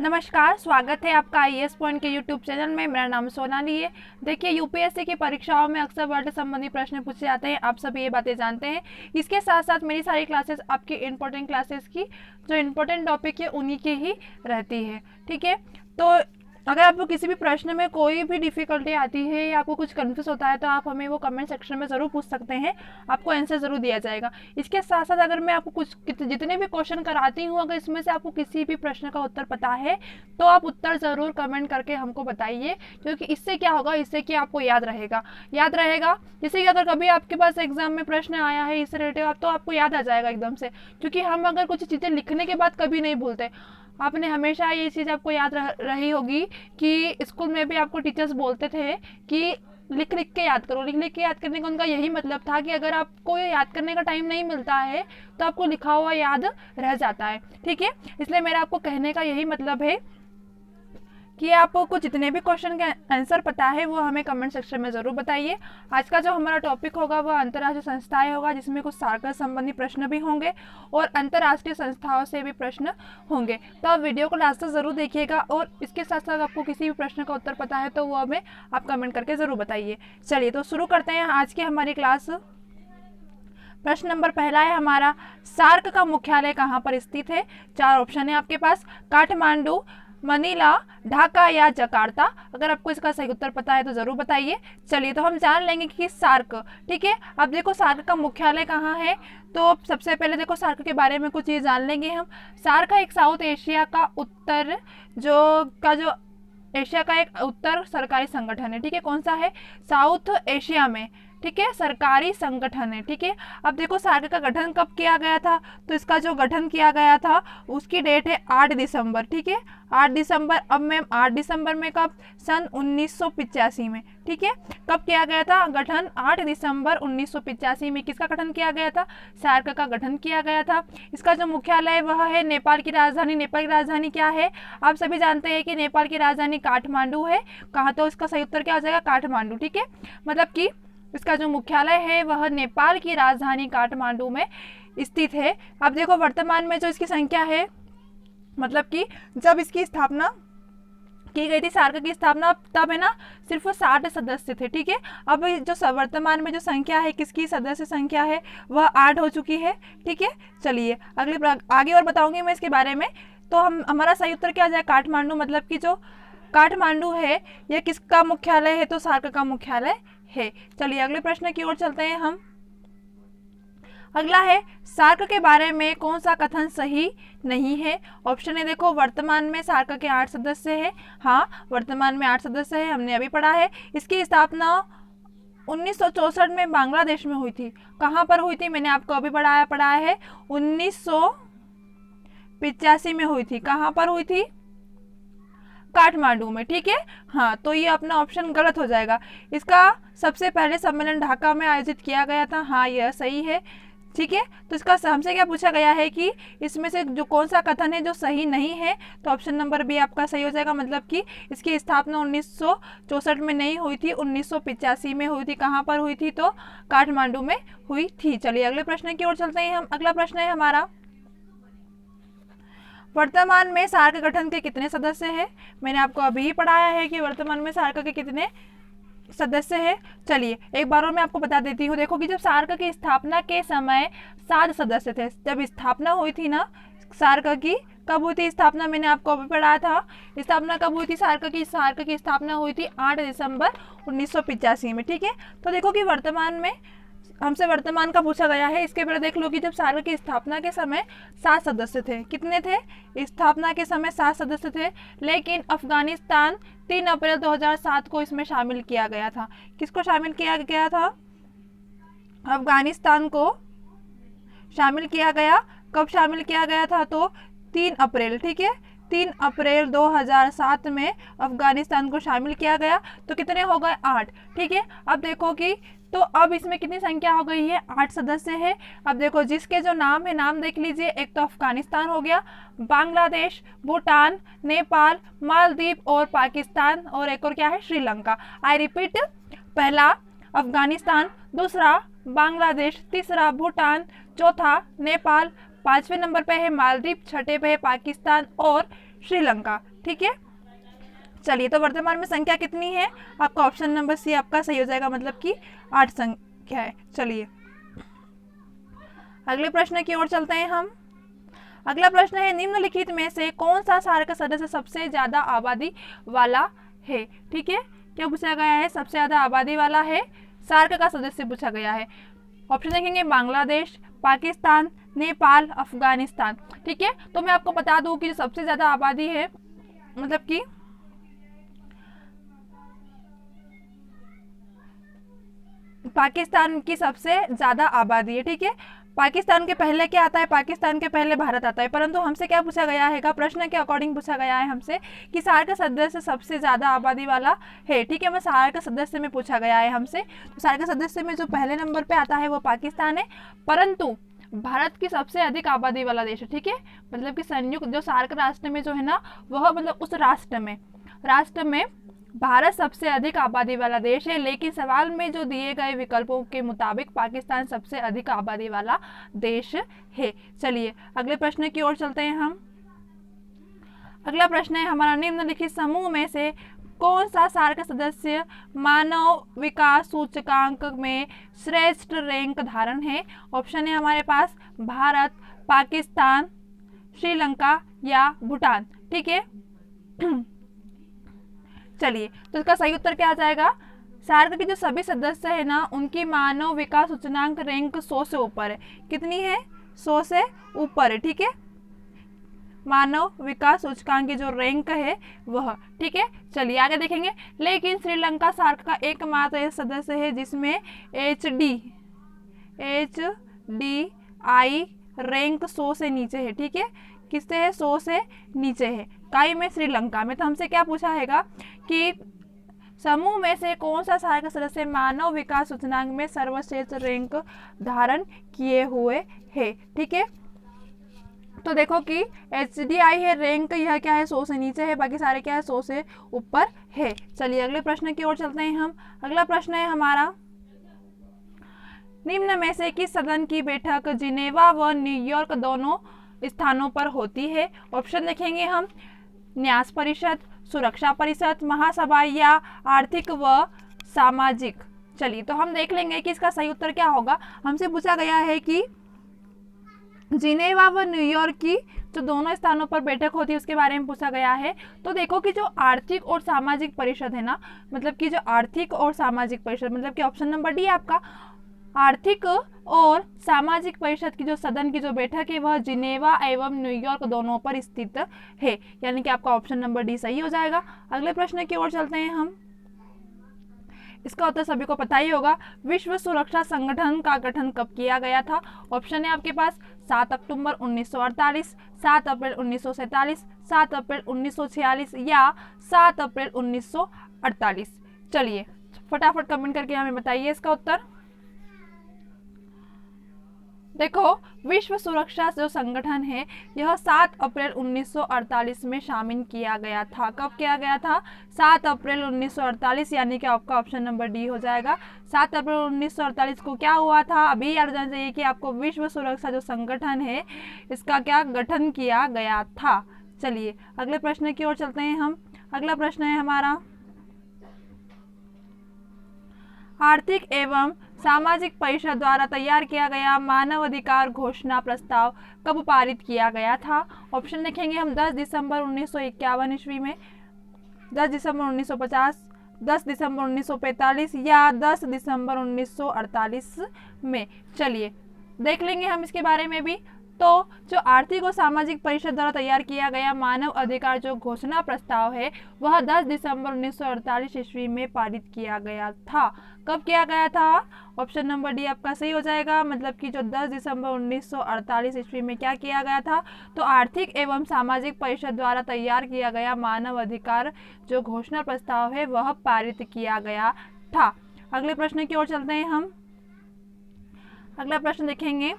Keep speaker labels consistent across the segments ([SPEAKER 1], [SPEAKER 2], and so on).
[SPEAKER 1] नमस्कार, स्वागत है आपका आईएएस पॉइंट के यूट्यूब चैनल में। मेरा नाम सोनाली है। देखिए, यूपीएससी की परीक्षाओं में अक्सर वर्ड संबंधी प्रश्न पूछे जाते हैं, आप सभी ये बातें जानते हैं। इसके साथ साथ मेरी सारी क्लासेस आपकी इंपॉर्टेंट क्लासेस की जो इंपॉर्टेंट टॉपिक है उन्हीं की ही रहती है। ठीक है, तो अगर आपको किसी भी प्रश्न में कोई भी डिफिकल्टी आती है या आपको कुछ कंफ्यूज होता है तो आप हमें वो कमेंट सेक्शन में ज़रूर पूछ सकते हैं, आपको आंसर ज़रूर दिया जाएगा। इसके साथ साथ अगर मैं आपको कुछ जितने भी क्वेश्चन कराती हूँ, अगर इसमें से आपको किसी भी प्रश्न का उत्तर पता है तो आप उत्तर ज़रूर कमेंट करके हमको बताइए, क्योंकि इससे क्या होगा, इससे कि आपको याद रहेगा। जैसे कि अगर कभी आपके पास एग्जाम में प्रश्न आया है इससे रिलेटेड तो आपको याद आ जाएगा एकदम से, क्योंकि हम अगर कुछ चीज़ें लिखने के बाद कभी नहीं भूलते। आपने हमेशा ये चीज़ आपको याद रही होगी कि स्कूल में भी आपको टीचर्स बोलते थे कि लिख लिख के याद करो। लिख लिख के याद करने का उनका यही मतलब था कि अगर आपको याद करने का टाइम नहीं मिलता है तो आपको लिखा हुआ याद रह जाता है। ठीक है, इसलिए मेरा आपको कहने का यही मतलब है कि आपको जितने भी क्वेश्चन के आंसर पता है वो हमें कमेंट सेक्शन में ज़रूर बताइए। आज का जो हमारा टॉपिक होगा वह अंतर्राष्ट्रीय संस्थाएं होगा, जिसमें कुछ सार्क संबंधी प्रश्न भी होंगे और अंतर्राष्ट्रीय संस्थाओं से भी प्रश्न होंगे। तो आप वीडियो को लास्ट तक ज़रूर देखिएगा और इसके साथ साथ आपको किसी भी प्रश्न का उत्तर पता है तो वो हमें आप कमेंट करके ज़रूर बताइए। चलिए तो शुरू करते हैं आज की हमारी क्लास। प्रश्न नंबर पहला है हमारा, सार्क का मुख्यालय कहाँ पर स्थित है? 4 ऑप्शन है आपके पास, काठमांडू, मनीला, ढाका या जकार्ता। अगर आपको इसका सही उत्तर पता है तो जरूर बताइए। चलिए तो हम जान लेंगे कि सार्क, ठीक है, अब देखो सार्क का मुख्यालय कहाँ है। तो सबसे पहले देखो सार्क के बारे में कुछ चीज़ जान लेंगे हम। सार्क एक साउथ एशिया का एशिया का एक उत्तर सरकारी संगठन है। ठीक है, कौन सा है? साउथ एशिया में, ठीक है, सरकारी संगठन है। ठीक है, अब देखो सार्क का गठन कब किया गया था? तो इसका जो गठन किया गया था उसकी डेट है 8 दिसंबर। ठीक है, 8 दिसंबर। अब मैम 8 दिसंबर में कब? सन 1985 में। ठीक है, कब किया गया था गठन? 8 दिसंबर 1985 में किसका गठन किया गया था? सार्क का गठन किया गया था। इसका जो मुख्यालय वह है नेपाल की राजधानी। नेपाल की राजधानी क्या है? आप सभी जानते हैं कि नेपाल की राजधानी काठमांडू है। कहाँ? तो इसका सही उत्तर क्या हो जाएगा? काठमांडू। ठीक है, मतलब कि इसका जो मुख्यालय है वह नेपाल की राजधानी काठमांडू में स्थित है। अब देखो वर्तमान में जो इसकी संख्या है, मतलब कि जब इसकी स्थापना की गई थी, सार्क की स्थापना, तब है ना सिर्फ 60 सदस्य थे। ठीक है, अब जो वर्तमान में जो संख्या है, किसकी सदस्य संख्या है, वह 8 हो चुकी है। ठीक है, चलिए आगे और बताऊंगी मैं इसके बारे में। तो हमारा सही उत्तर क्या आ जाए? काठमांडू, मतलब कि जो काठमांडू है यह किसका मुख्यालय है? तो सार्क का मुख्यालय है। चलिए अगले प्रश्न की ओर चलते हैं हम। अगला है, सार्क के बारे में कौन सा कथन सही नहीं है? ऑप्शन है देखो, वर्तमान में सार्क के 8 सदस्य हैं। हाँ, वर्तमान में 8 सदस्य हैं, हमने अभी पढ़ा है। इसकी स्थापना 1964 में बांग्लादेश में हुई थी। कहाँ पर हुई थी? मैंने आपको अभी पढ़ाया है, 1985 में हुई थी। कहाँ पर हुई थी? काठमांडू में। ठीक है, हाँ, तो ये अपना ऑप्शन गलत हो जाएगा। इसका सबसे पहले सम्मेलन ढाका में आयोजित किया गया था। हाँ, यह सही है। ठीक है, तो इसका हमसे क्या पूछा गया है कि इसमें से जो कौन सा कथन है जो सही नहीं है? तो ऑप्शन नंबर बी आपका सही हो जाएगा, मतलब कि इसकी स्थापना 1964 में नहीं हुई थी, 1985 में हुई थी। कहाँ पर हुई थी? तो काठमांडू में हुई थी। चलिए अगले प्रश्न की ओर चलते हैं हम। अगला प्रश्न है हमारा, वर्तमान में सार्क गठन के कितने सदस्य हैं? मैंने आपको अभी ही पढ़ाया है कि वर्तमान में सार्क के कितने सदस्य हैं। चलिए एक बार और मैं आपको बता देती हूँ। देखो कि जब सार्क की स्थापना के समय 7 सदस्य थे। जब स्थापना हुई थी ना सार्क की, कब हुई थी स्थापना? मैंने आपको अभी पढ़ाया था। स्थापना कब हुई थी सार्क की? सार्क की स्थापना हुई थी 8 दिसंबर 1985 में। ठीक है, तो देखो कि वर्तमान में हमसे वर्तमान का पूछा गया है। इसके पहले देख लो कि जब सार्क की स्थापना के समय 7 सदस्य थे। कितने थे? स्थापना के समय 7 सदस्य थे, लेकिन अफगानिस्तान 3 अप्रैल 2007 को इसमें शामिल किया गया था। किसको शामिल किया गया था? अफगानिस्तान को शामिल किया गया। कब शामिल किया गया था? तो 3 अप्रैल। ठीक है, 3 अप्रैल 2007 में अफगानिस्तान को शामिल किया गया। तो कितने हो गए? 8। ठीक है, अब देखो कि तो अब इसमें कितनी संख्या हो गई है? 8 सदस्य है। अब देखो जिसके जो नाम है, नाम देख लीजिए। एक तो अफगानिस्तान हो गया, बांग्लादेश, भूटान, नेपाल, मालदीव और पाकिस्तान, और एक और क्या है? श्रीलंका। आई रिपीट, पहला अफगानिस्तान, दूसरा बांग्लादेश, तीसरा भूटान, चौथा नेपाल, 5वें नंबर पे है मालदीव, 6ठे पे है पाकिस्तान और श्रीलंका। ठीक है, चलिए तो वर्तमान में संख्या कितनी है? आपका ऑप्शन नंबर सी आपका सही हो जाएगा, मतलब कि 8 संख्या है। चलिए अगले प्रश्न की ओर चलते हैं हम। अगला प्रश्न है निम्नलिखित में से कौन सा सार्क सदस्य सबसे ज्यादा आबादी वाला है? ठीक है, क्या पूछा गया है? सबसे ज्यादा आबादी वाला है सार्क का सदस्य पूछा गया है। ऑप्शन देखेंगे बांग्लादेश, पाकिस्तान, नेपाल, अफगानिस्तान। ठीक है, तो मैं आपको बता दूं कि जो सबसे ज्यादा आबादी है, मतलब कि पाकिस्तान की सबसे ज्यादा आबादी है। ठीक है, पाकिस्तान के पहले क्या आता है? पाकिस्तान के पहले भारत आता है, परंतु हमसे क्या पूछा गया है? प्रश्न के अकॉर्डिंग पूछा गया है हमसे कि सार्क सदस्य सबसे ज्यादा आबादी वाला है। ठीक है, मैं सार्क सदस्य में पूछा गया है हमसे, तो सार्क सदस्य में जो पहले नंबर पे आता है वो पाकिस्तान है, परंतु भारत की सबसे अधिक आबादी वाला देश है। ठीक है, मतलब कि संयुक्त जो सार्क राष्ट्र में जो है ना, वह मतलब उस राष्ट्र में भारत सबसे अधिक आबादी वाला देश है, लेकिन सवाल में जो दिए गए विकल्पों के मुताबिक पाकिस्तान सबसे अधिक आबादी वाला देश है। चलिए अगले प्रश्न की ओर चलते हैं हम। अगला प्रश्न है हमारा, निम्नलिखित समूह में से कौन सा सार्क सदस्य मानव विकास सूचकांक में श्रेष्ठ रैंक धारण है? ऑप्शन है हमारे पास भारत, पाकिस्तान, श्रीलंका या भूटान। ठीक है, चलिए तो इसका सही उत्तर क्या आ जाएगा? सार्क के जो सभी सदस्य है ना, उनकी मानव विकास सूचकांक रैंक 100 से ऊपर है। कितनी है? 100 से ऊपर है। ठीक है, मानव विकास सूचकांक की जो रैंक है वह। ठीक है, चलिए आगे देखेंगे। लेकिन श्रीलंका सार्क का एकमात्र सदस्य है जिसमें HDI रैंक 100 से नीचे है। ठीक है, किससे है? 100 से नीचे है, काई में? श्रीलंका में। तो हमसे क्या पूछा हैगा कि समूह में से कौन सा सार्क सदस्य मानव विकास सूचकांक में सर्वश्रेष्ठ रैंक धारण किए हुए है। ठीक है, तो देखो कि HDI है रैंक, यह क्या है? 100 से नीचे है, बाकी सारे क्या है? 100 से ऊपर है। चलिए अगले प्रश्न की ओर चलते हैं हम। अगला प्रश्न है हमारा, निम्न में से किस सदन की बैठक जिनेवा व न्यूयॉर्क दोनों स्थानों पर होती है? ऑप्शन देखेंगे हम, न्यास परिषद, सुरक्षा परिषद, महासभा या आर्थिक व सामाजिक। चलिए तो हम देख लेंगे कि इसका सही उत्तर क्या होगा। हमसे पूछा गया है कि जिनेवा व न्यूयॉर्क की जो दोनों स्थानों पर बैठक होती है उसके बारे में पूछा गया है। तो देखो कि जो आर्थिक और सामाजिक परिषद है ना, मतलब कि जो आर्थिक और सामाजिक परिषद, मतलब कि ऑप्शन नंबर डी आपका आर्थिक और सामाजिक परिषद की जो सदन की जो बैठक है वह जिनेवा एवं न्यूयॉर्क दोनों पर स्थित है, यानी कि आपका ऑप्शन नंबर डी सही हो जाएगा। अगले प्रश्न की ओर चलते हैं हम। इसका उत्तर सभी को पता ही होगा। विश्व सुरक्षा संगठन का गठन कब किया गया था? ऑप्शन है आपके पास 7 अक्टूबर 1948, 7 अप्रैल 1947, 7 अप्रैल 1946 या 7 अप्रैल 1948। चलिए फटाफट कमेंट करके हमें बताइए इसका उत्तर। देखो विश्व सुरक्षा जो संगठन है यह 7 अप्रैल 1948 में शामिल किया गया था। कब किया गया था? 7 अप्रैल 1948, यानी कि आपका ऑप्शन नंबर डी हो जाएगा। 7 अप्रैल 1948 को क्या हुआ था? अभी याद रखना चाहिए कि आपको विश्व सुरक्षा जो संगठन है इसका क्या गठन किया गया था। चलिए अगले प्रश्न की ओर चलते हैं हम। अगला प्रश्न है हमारा, आर्थिक एवं सामाजिक परिषद द्वारा तैयार किया गया मानव अधिकार घोषणा प्रस्ताव कब पारित किया गया था? ऑप्शन देखेंगे हम 10 दिसंबर 1951 ईस्वी में, 10 दिसंबर 1950, 10 दिसंबर 1945 या 10 दिसंबर 1948 में। चलिए देख लेंगे हम इसके बारे में भी। तो जो आर्थिक और सामाजिक परिषद द्वारा तैयार किया गया मानव अधिकार जो घोषणा प्रस्ताव है वह 10 दिसंबर 1948 ईस्वी में पारित किया गया था। कब किया गया था? ऑप्शन नंबर डी आपका सही हो जाएगा, मतलब कि जो 10 दिसंबर 1948 ईस्वी में क्या किया गया था? तो आर्थिक एवं सामाजिक परिषद द्वारा तैयार किया गया मानव अधिकार जो घोषणा प्रस्ताव है वह पारित किया गया था। अगले प्रश्न की ओर चलते हैं हम। अगला प्रश्न देखेंगे,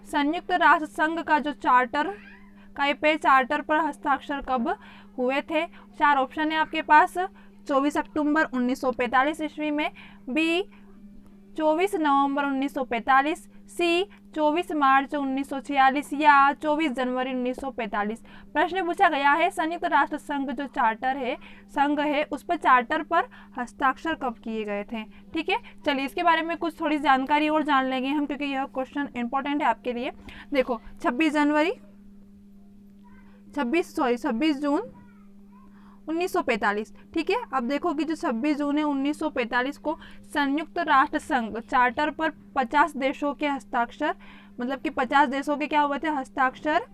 [SPEAKER 1] संयुक्त राष्ट्र संघ का जो चार्टर चार्टर पर हस्ताक्षर कब हुए थे? 4 ऑप्शन है आपके पास। 24 अक्टूबर 1945 ईस्वी में, बी 24 नवंबर 1945, सी 24 मार्च 1946 या 24 जनवरी 1945। प्रश्न पूछा गया है संयुक्त राष्ट्र संघ जो चार्टर है, संघ है, उस पर चार्टर पर हस्ताक्षर कब किए गए थे। ठीक है, चलिए इसके बारे में कुछ थोड़ी जानकारी और जान लेंगे हम, क्योंकि यह क्वेश्चन इंपॉर्टेंट है आपके लिए। देखो 26 जून 1945। ठीक है, अब देखो कि जो 26 जून है 1945 को संयुक्त राष्ट्र संघ चार्टर पर 50 देशों के हस्ताक्षर, मतलब कि 50 देशों के क्या हुए थे हस्ताक्षर,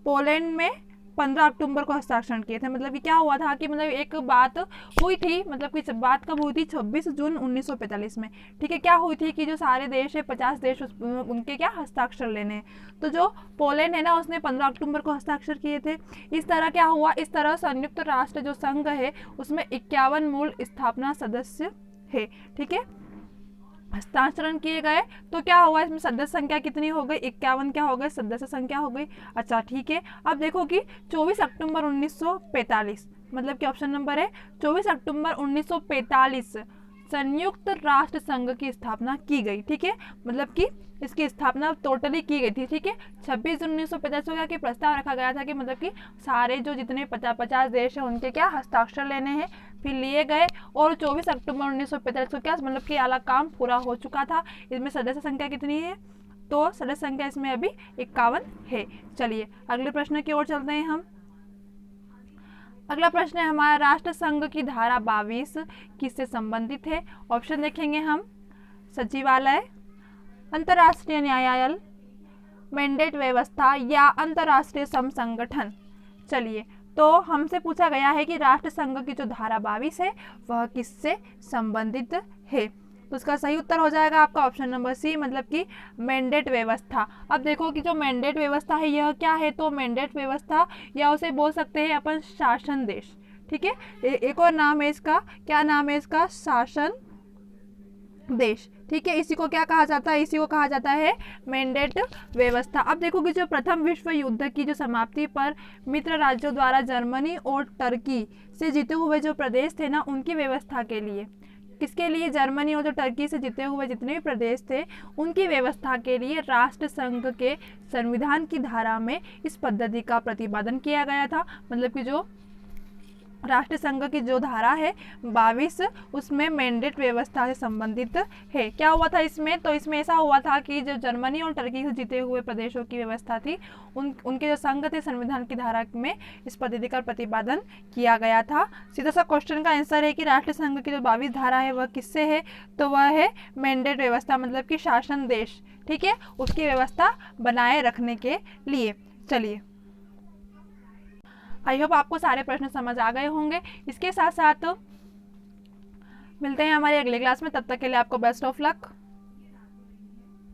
[SPEAKER 1] पोलैंड में 15 अक्टूबर को हस्ताक्षर किए थे। मतलब कि क्या हुआ था कि मतलब एक बात हुई थी, मतलब कि बात कब हुई थी 26 जून 1945 में। ठीक है, क्या हुई थी कि जो सारे देश है 50 देश उनके क्या हस्ताक्षर लेने हैं, तो जो पोलैंड है ना उसने 15 अक्टूबर को हस्ताक्षर किए थे। इस तरह क्या हुआ, इस तरह संयुक्त राष्ट्र जो संघ है उसमें 51 मूल स्थापना सदस्य है। ठीक है, हस्ताक्षरण किए गए तो क्या हुआ, इसमें सदस्य संख्या कितनी हो गई, 51 क्या हो गए सदस्य संख्या हो गई। अच्छा ठीक है, अब देखो कि 24 अक्टूबर 1945, मतलब कि ऑप्शन नंबर है 24 अक्टूबर 1945 संयुक्त राष्ट्र संघ की स्थापना की गई। ठीक है, मतलब कि इसकी स्थापना टोटली की गई थी। ठीक है, 26 जून 1945 को क्या कि प्रस्ताव रखा गया था कि मतलब कि सारे जो जितने 50 देश हैं उनके क्या हस्ताक्षर लेने हैं, फिर लिए गए, और 24 अक्टूबर 1945 को क्या मतलब कि आला काम पूरा हो चुका था। इसमें सदस्य संख्या कितनी है, तो सदस्य संख्या इसमें अभी 51 है। चलिए अगले प्रश्न की ओर चलते हैं हम। अगला प्रश्न है हमारा, राष्ट्र संघ की धारा 22 किससे संबंधित है। ऑप्शन देखेंगे हम, सचिवालय, अंतर्राष्ट्रीय न्यायालय, मैंडेट व्यवस्था या अंतर्राष्ट्रीय श्रम संगठन। चलिए, तो हमसे पूछा गया है कि राष्ट्र संघ की जो धारा 22 है वह किससे संबंधित है, तो उसका सही उत्तर हो जाएगा आपका ऑप्शन नंबर सी, मतलब कि मैंडेट व्यवस्था। अब देखो कि जो मैंडेट व्यवस्था है यह क्या है, तो मैंडेट व्यवस्था या उसे बोल सकते हैं अपन शासन देश। ठीक है, एक और नाम है इसका, क्या नाम है इसका, शासन देश। ठीक है, इसी को क्या कहा जाता है, इसी को कहा जाता है मैंडेट व्यवस्था। अब देखो कि जो प्रथम विश्व युद्ध की जो समाप्ति पर मित्र राज्यों द्वारा जर्मनी और टर्की से जीते हुए जो प्रदेश थे ना उनकी व्यवस्था के लिए, किसके लिए, जर्मनी और जो टर्की से जीते हुए जितने भी प्रदेश थे उनकी व्यवस्था के लिए राष्ट्र संघ के संविधान की धारा में इस पद्धति का प्रतिपादन किया गया था। मतलब कि जो राष्ट्र संघ की जो धारा है 22 उसमें मैंडेट व्यवस्था से संबंधित है। क्या हुआ था इसमें, तो इसमें ऐसा हुआ था कि जो जर्मनी और टर्की से जीते हुए प्रदेशों की व्यवस्था थी उनके जो संघ थे संविधान की धारा में इस पद्धति का प्रतिपादन किया गया था। सीधा सा क्वेश्चन का आंसर है कि राष्ट्र संघ की जो 22 धारा है वह किससे है, तो वह है मैंडेट व्यवस्था, मतलब कि शासन देश। ठीक है, उसकी व्यवस्था बनाए रखने के लिए। चलिए, आई होप आपको सारे प्रश्न समझ आ गए होंगे। इसके साथ साथ मिलते हैं हमारे अगले क्लास में, तब तक के लिए आपको बेस्ट ऑफ लक।